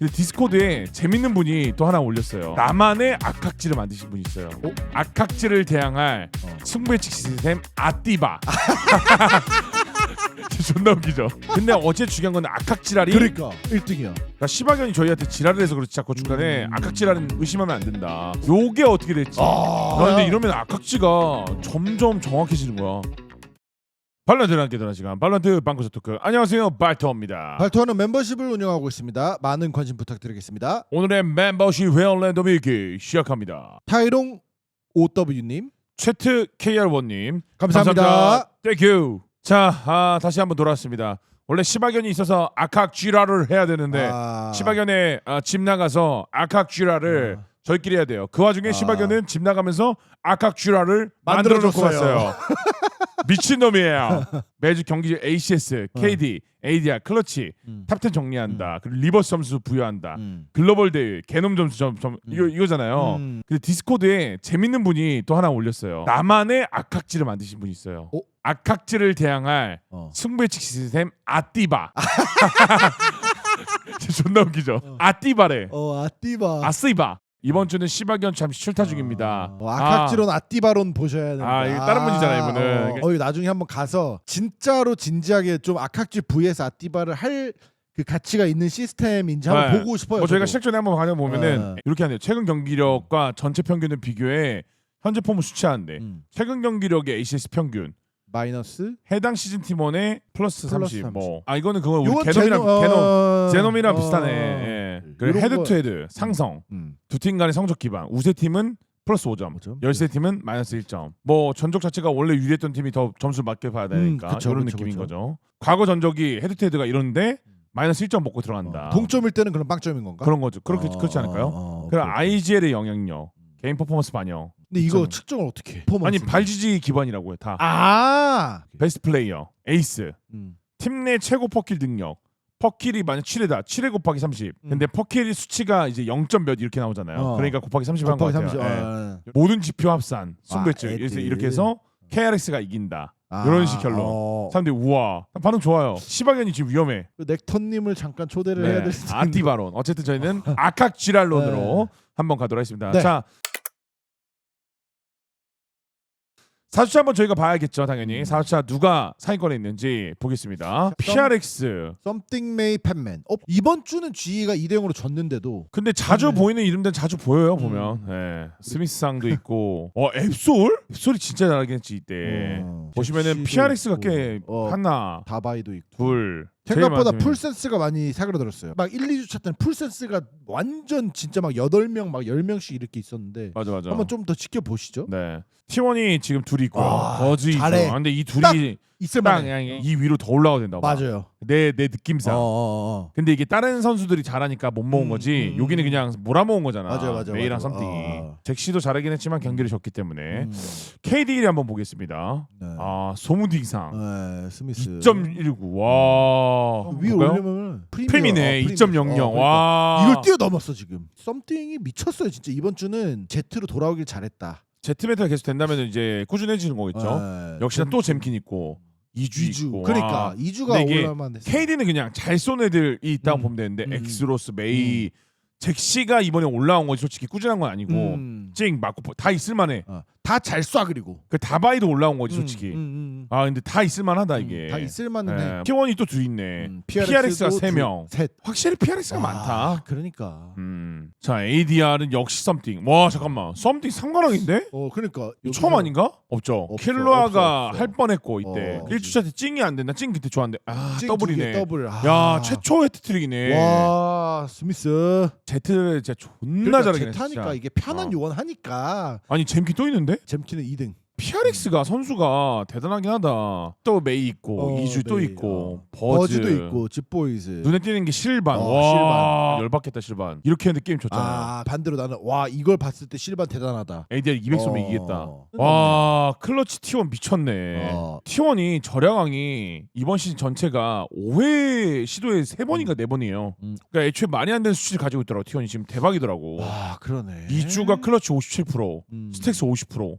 근데 디스코드에 재밌는 분이 또 하나 올렸어요. 나만의 악학지를 만드신 분이 있어요. 악학지를 대항할 승부예측 시스템 아띠바. 존나 웃기죠. 근데 어제 중요한 건 악학지랄이 그러니까 1등이야. 그러니까 시바견이 저희한테 지랄을 해서 그렇지 자꾸 중간에 악학지랄은 의심하면 안 된다. 요게 어떻게 될지. 근데 이러면 악학지가 점점 정확해지는 거야. 발란트랑 함께 떠난 시간 발란트 방구석 토크. 안녕하세요, 발터입니다. 발토하는 멤버십을 운영하고 있습니다. 많은 관심 부탁드리겠습니다. 오늘의 멤버십 회원 랜덤 읽기 시작합니다. 타이롱 OW님 채트 KR1님 감사합니다. 땡큐. 자, 다시 한번 돌아왔습니다. 원래 시바견이 있어서 악학쥐라를 해야 되는데 시바견의 집 나가서 악학쥐라를 저희끼리 해야 돼요. 그 와중에 시바견은 집 나가면서 악학쥐라를 만들어 놓고 갔어요. 미친놈이에요. 매주 경기 ACS, KD, ADR, 클러치, 탑10 정리한다. 그리고 리버스 점수 부여한다. 글로벌 대회, 개놈 점수 이거잖아요. 근데 디스코드에 재밌는 분이 또 하나 올렸어요. 나만의 악학지를 만드신 분이 있어요. 악학지를 대항할 승부예측 시스템 아띠바. 존나 웃기죠. 아띠바래. 아띠바. 아쓰이바. 이번 주는 시바견 잠시 출타 중입니다. 악학지론 아띠바론 보셔야 됩니다. 이거 다른 분이잖아요, 이분은. 이거 나중에 한번 가서 진짜로 진지하게 좀 악학지 vs 아띠바를 할 그 가치가 있는 시스템인지 한번 보고 싶어요. 저희가 시작 전에 한번 가보면은 이렇게 하네요. 최근 경기력과 전체 평균을 비교해 현재 폼을 수치하는데 최근 경기력의 ACS 평균 마이너스 해당 시즌 팀원의 플러스 30. 30. 뭐 이거는 그거 우리 요건 제놈이랑 비슷하네. 예. 그리고 이런 헤드 투 헤드 상성. 두 팀 간의 성적 기반. 우세 팀은 플러스 5점. 열세 팀은 마이너스 1점. 뭐 전적 자체가 원래 유리했던 팀이 더 점수 맞게 봐야 되니까 이런 느낌인 거죠. 과거 전적이 헤드 투 헤드가 이런데 마이너스 1점 먹고 들어간다. 동점일 때는 그럼 빵점인 건가? 그런 거죠. 그렇지 않을까요? 그럼 IGL의 영향력, 개인 퍼포먼스 반영. 근데 이거 측정을 어떻게 해? 아니 발지지 기반이라고 해 다. 베스트 플레이어, 에이스, 팀 내 최고 퍼킬 능력. 퍼킬이 만약 7회다. 7회 곱하기 30. 근데 퍼킬이 수치가 이제 0점 몇 이렇게 나오잖아요. 그러니까 곱하기 30 한 거 같아요. 30. 모든 지표 합산, 승부예측. 이렇게 해서 KRX가 이긴다. 이런 식별로. 사람들이 우와. 반응 좋아요. 시바견이 지금 위험해. 넥턴님을 잠깐 초대를 해야 될 수도 있는데. 아띠바론. 어쨌든 저희는 악학쥐랄론으로 한번 가도록 하겠습니다. 자, 4주차 한번 저희가 봐야겠죠, 당연히. 4주차 누가 상위권에 있는지 보겠습니다. PRX, Something May Penman. 이번 주는 G가 2대0으로 졌는데도. 근데 자주 보이는 이름들은 자주 보여요, 보면. 스미스상도 있고. 앱솔? 앱솔이 진짜 잘하긴 했지 이때. 보시면은 PRX가 꽤 하나, 다바이도 있고. 둘. 생각보다 풀센스가 많이 사그라들었어요. 막 1, 2주 때는 풀센스가 완전 진짜 막 8명 막 10명씩 이렇게 있었는데. 맞아. 한번 좀 더 지켜보시죠. 네. T1이 지금 둘이 있고요. 버즈 잘해. 있죠. 근데 이 둘이 딱 이 위로 더 올라가야 된다고. 맞아요. 내 느낌상. 근데 이게 다른 선수들이 잘하니까 못 모은 거지. 여기는 그냥 몰아모은 거잖아. 맞아. 메이랑 썸띵이. 잭시도 잘하긴 했지만 경기를 졌기 때문에. KD1을 한번 보겠습니다. 소무드 이상. 스미스 2.19. 와. 위에 올리면 프리미네. 2.00. 와. 이걸 뛰어넘었어 지금. 썸띵이 미쳤어요 진짜. 이번 주는 Z로 돌아오길 잘했다. 제트메타가 계속 된다면 이제 꾸준해지는 거겠죠. 역시나 또 잼킨 있고 2주 있고. 그러니까 2주가 올라만 됐어. KD는 그냥 잘 쏜 애들이 있다고 보면 되는데 엑스로스, 메이, 잭시가 이번에 올라온 거지. 솔직히 꾸준한 건 아니고 찡 맞고 다 있을만해. 다 잘 쏴. 그리고 그 다바이도 올라온 거지 솔직히. 근데 다 있을만하다 이게. 다 있을만해. T1이 또 둘 있네. PRX가 3명. 셋. 확실히 PRX가 많다. 그러니까. 자, ADR은 역시 썸띵. 와 잠깐만. 썸띵 상관왕인데? 그러니까 처음 아닌가? 없죠. 킬러아가 없어. 할 뻔했고 이때 1주차 때 찡이 안 된다. 찡 그때 좋았는데 더블이네. 더블. 야 최초 헤트트릭이네. 와 스미스. 제트 진짜 존나 잘하긴 했어. 제트하니까 이게 편한 요원 하니까. 아니 잼키 또 있는데? 잼키는 2등. PRX가 선수가 대단하긴 하다. 또 메이 있고 이주 또 있고 버즈도 있고 집보이즈. 눈에 띄는 게 실반. 와 열받겠다 실반. 이렇게 했는데 게임 졌잖아. 반대로 나는 와 이걸 봤을 때 실반 대단하다. ADR 200 쏘면 이기겠다. 와 클러치 T1 미쳤네. T1이 절약왕이 이번 시즌 전체가 5회 시도에 3번인가 4번이에요. 그러니까 애초에 말이 안 되는 수치를 가지고 있더라고. T1이 지금 대박이더라고. 와 그러네. 2주가 클러치 57%, 스택스 50%.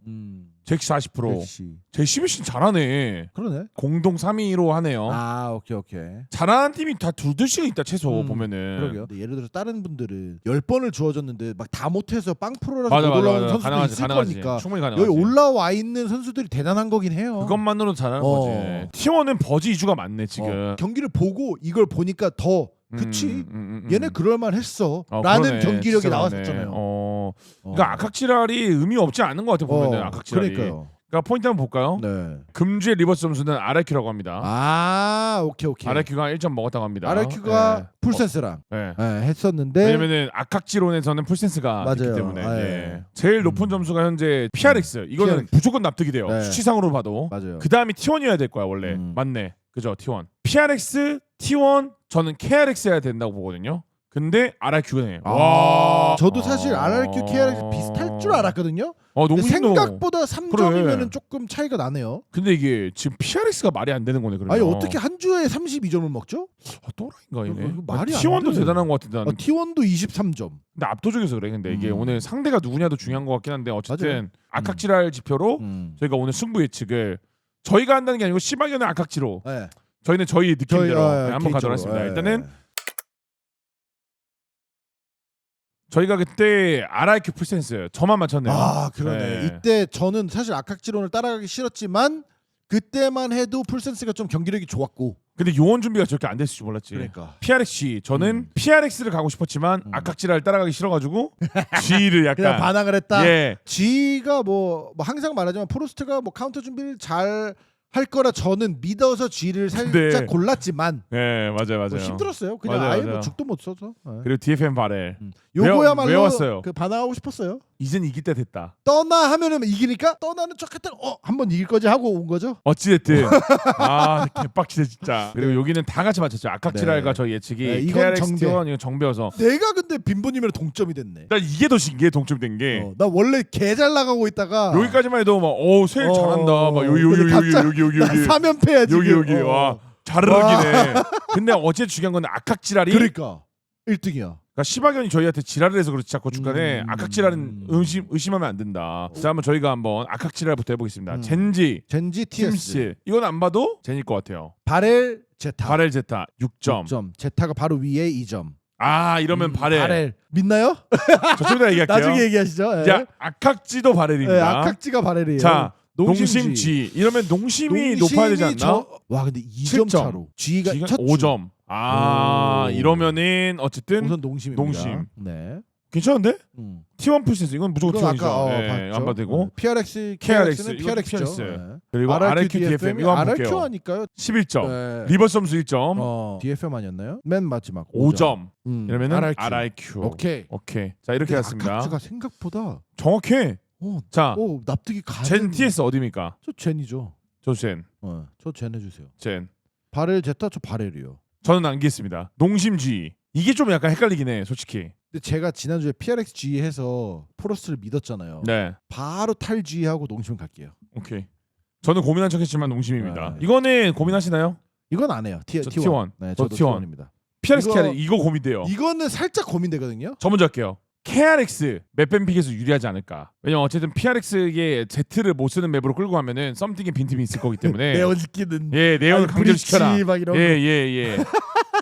잭시 40%. 잭시 잘하네. 그러네. 공동 3위로 하네요. 오케이. 잘하는 팀이 다 2-2씩 있다 최소 보면은. 그러게요. 예를 들어서 다른 분들은 10번을 주어졌는데 막 다 못해서 빵 프로라서 맞아, 못 맞아, 올라오는 맞아. 선수도 가능하지, 있을 가능하지. 거니까 충분히 가능하지. 여기 올라와 있는 선수들이 대단한 거긴 해요. 그것만으로도 잘하는 거지. T1은 버즈 이슈가 많네 지금. 경기를 보고 이걸 보니까 더 그치 얘네 그럴만 했어 라는 그러네. 경기력이 진짜 나왔었잖아요. 그러니까 악학지랄이 의미 없지 않은 것 같아 보면은 악학지랄이. 그러니까요. 그러니까 포인트 한번 볼까요? 네. 금주의 리버스 점수는 RIQ라고 합니다. 오케이. RIQ가 1점 먹었다고 합니다. RIQ가 풀센스랑 네. 했었는데 왜냐면은 악학지론에서는 풀센스가 있기 맞아요. 때문에 예. 제일 높은 점수가 현재 PRX. 이거는 PRX. 무조건 납득이 돼요. 네. 수치상으로 봐도. 맞아요. 그 다음이 T1이어야 될 거야 원래. 맞네. 그죠 T1. PRX, T1 저는 KRX 해야 된다고 보거든요. 근데 RIQ네. 와. 저도 사실 RRQ, KRX 비슷할 줄 알았거든요. 근데 농심도 생각보다 3점이면은 조금 차이가 나네요. 근데 이게 지금 PRX가 말이 안 되는 거네 그러면. 아니 어떻게 한 주에 32점을 먹죠? 또라이인가 이네. 말이 안 T1도 돼. 대단한 것 같은데 나는. T1도 23점. 근데 압도적이어서 그래. 근데 이게 오늘 상대가 누구냐도 중요한 것 같긴 한데 어쨌든 맞아요. 악학지랄 지표로 저희가 오늘 승부 예측을 저희가 한다는 게 아니고 시바견의 악학지로 네. 저희는 저희 느낌대로 한번 개인적으로. 가도록 하겠습니다. 일단은 저희가 그때 RIQ 풀센스 저만 맞췄네요. 그러네. 네. 이때 저는 사실 악학지론을 따라가기 싫었지만 그때만 해도 풀센스가 좀 경기력이 좋았고. 근데 요원 준비가 저렇게 안 됐을 줄 몰랐지. 그러니까. PRX 저는 PRX를 가고 싶었지만 악학지랄 따라가기 싫어가지고 G를 약간 그냥 반항을 했다. 예. G가 뭐 항상 말하지만 프로스트가 뭐 카운터 준비를 잘 할 거라 저는 믿어서 G를 살짝 네. 골랐지만 예, 맞아요. 뭐 힘들었어요. 그냥 맞아요, 아예 맞아요. 뭐 죽도 못 써서. 그리고 DFM 바렐. 요거야말로 외웠어요. 그 반항하고 싶었어요. 이젠 이길 때 됐다. 떠나 하면은 이기니까 떠나는 척했다가 한번 이길 거지 하고 온 거죠. 어찌됐든 개빡치네 진짜. 그리고 여기는 다 같이 맞췄죠. 악학지랄과 저희 예측이 네, 이건 KRX 정배. T1 이건 정배여서. 내가 근데 빈보님이랑 동점이 됐네. 나 이게 더 신기해 동점된 게. 나 원래 개 잘 나가고 있다가 여기까지만 해도 막 세일 잘한다. 막 여기 나 3연패야 지금. 여기 와 자르르기네. 근데 어제 중요한 건 악학지랄이. 그러니까 1등이야. 그러니까 시바견이 저희한테 지랄을 해서 그렇지 자꾸 중간에 악학지랄은 의심하면 안 된다. 자 한번 저희가 한번 악학지랄부터 해보겠습니다. 젠지 TS 팀씨 이건 안 봐도 제니일 것 같아요. 바렐 제타 바렐 제타 6점. 제타가 바로 위에 2점. 이러면 바렐 믿나요? 저쪽에다 얘기할게요. 나중에 얘기하시죠. 자 악학지도 바렐입니다. 악학지가 바렐이에요. 자 농심 G 이러면 농심이 높아야 되지 않나? 와 근데 2점 7점. 차로 G가 첫 5점. 이러면은 어쨌든 우선 농심입니다. 농심. 네. 괜찮은데? T1 풀센스 이건 무조건 이건 T1이죠. 아까 안 봐도 되고. PRX, KRX, KRX는 이것도 PRX죠. PRX. 그리고 RIQ DFM 이거 한번 볼게요. RIQ 하니까요. 11점. 리버스 점수 1점. DFM 아니었나요? 맨 마지막 5점. 이러면은 RIQ. RIQ. 오케이. 자 이렇게 했습니다. 악학지가 생각보다 정확해. 자, 납득이 가는. 젠 TS 어디입니까? 저 젠이죠. 저 젠. 저 젠 해주세요. 젠. 바렐 제타 저 바렐이요. 저는 안기했습니다. 농심 G. 이게 좀 약간 헷갈리긴 해, 솔직히. 근데 제가 지난주에 PRX G 해서 프로스트를 믿었잖아요. 네. 바로 탈 G 하고 농심 갈게요. 오케이. 저는 고민한 척했지만 농심입니다. 네. 이거는 고민하시나요? 이건 안 해요. 저 T1. 네, 저 저도 T1. T1입니다. PRX KRX 이거 고민돼요. 이거는 살짝 고민되거든요. 저 먼저 할게요. KRX 맵뱀 픽에서 유리하지 않을까. 왜냐면 어쨌든 PRX의 Z를 못 쓰는 맵으로 끌고 가면은 썸띵에 빈틈이 있을 거기 때문에 네온 시키는. 네온을 강제로 시켜라. 막 이런 거. 예.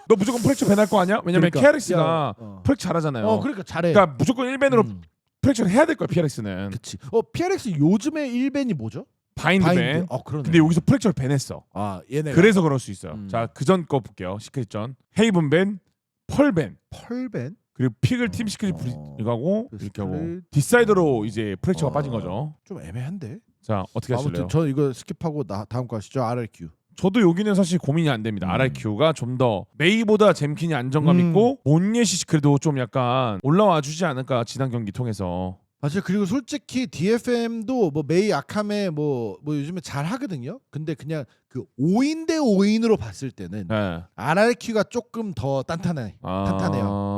너 무조건 프랙처 밴할 거 아니야? 왜냐면 그러니까. KRX가 프랙 잘하잖아요. 그러니까 잘해. 그러니까 무조건 1밴으로 프랙처를 해야 될 거야 PRX는. 그치. PRX 요즘에 1밴이 뭐죠? 바인드 밴. 그러네. 근데 여기서 프랙처를 밴했어. 얘네. 그래서 그럴 수 있어요. 자 그전 거 볼게요. 시크릿전. 헤이븐 밴, 펄 밴. 펄밴. 그리고 픽을 팀 시크릿 이거 하고 그 이렇게 하고 스플릿. 디사이더로 이제 프랙처가 빠진 거죠. 좀 애매한데. 자 어떻게 하실래요? 아무튼 저 이거 스킵하고 다음 거 하시죠. RRQ. 저도 여기는 사실 고민이 안 됩니다. RIQ가 좀 더 메이보다 잼킨이 안정감 있고 몬예시 그래도 좀 약간 올라와 주지 않을까 지난 경기 통해서. 사실 그리고 솔직히 DFM도 뭐 메이 아캄에 뭐 요즘에 잘 하거든요. 근데 그냥 그 5인 대 5인으로 봤을 때는 네. RRQ가 조금 더 탄탄해요.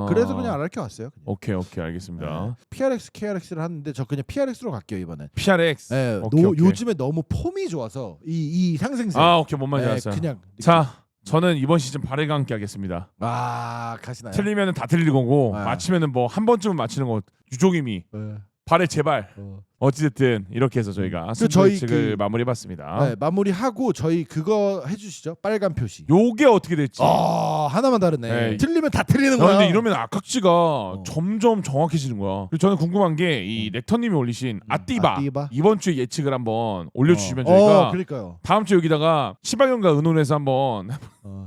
그래서 그냥 RRQ 왔어요. 그냥. 오케이 알겠습니다. PRX, KRX를 하는데 저 그냥 PRX로 갈게요 이번엔. PRX. 네, 오케이. 요즘에 너무 폼이 좋아서 이 상승세. 오케이 뭔 말인지 알았어요. 그냥 자 저는 이번 시즌 바렐과 함께 하겠습니다. 가시나요? 틀리면은 다 틀릴 거고 네. 맞히면은 뭐 한 번쯤은 맞히는 거 유종임이. 네. 발에 제발. 어찌됐든 이렇게 해서 저희가 승부 저희 예측을 마무리해봤습니다. 네, 마무리하고 저희 그거 해주시죠. 빨간 표시. 요게 어떻게 될지. 하나만 다르네. 네. 틀리면 다 틀리는 야, 거야. 근데 이러면 악학지가 점점 정확해지는 거야. 그리고 저는 궁금한 게 이 렉터님이 올리신 아띠바 이번 주에 예측을 한번 올려주시면 저희가 그러니까요. 다음 주 여기다가 시바견과 의논해서 한번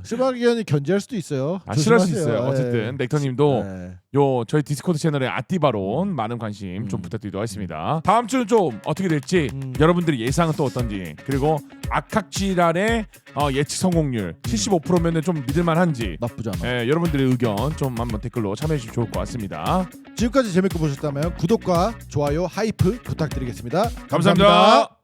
시바견이 견제할 수도 있어요. 싫어할 수 조심하세요. 있어요. 어쨌든 렉터님도 네. 요 저희 디스코드 채널에 아띠바론 많은 관심 좀 부탁드리도록 하겠습니다. 다음 주는 좀 어떻게 될지 여러분들의 예상은 또 어떤지, 그리고 악학지랄의 예측 성공률 75%면은 좀 믿을만한지, 나쁘지 않아. 여러분들의 의견 좀 한번 댓글로 참여해 주시면 좋을 것 같습니다. 지금까지 재밌게 보셨다면 구독과 좋아요, 하이프 부탁드리겠습니다. 감사합니다.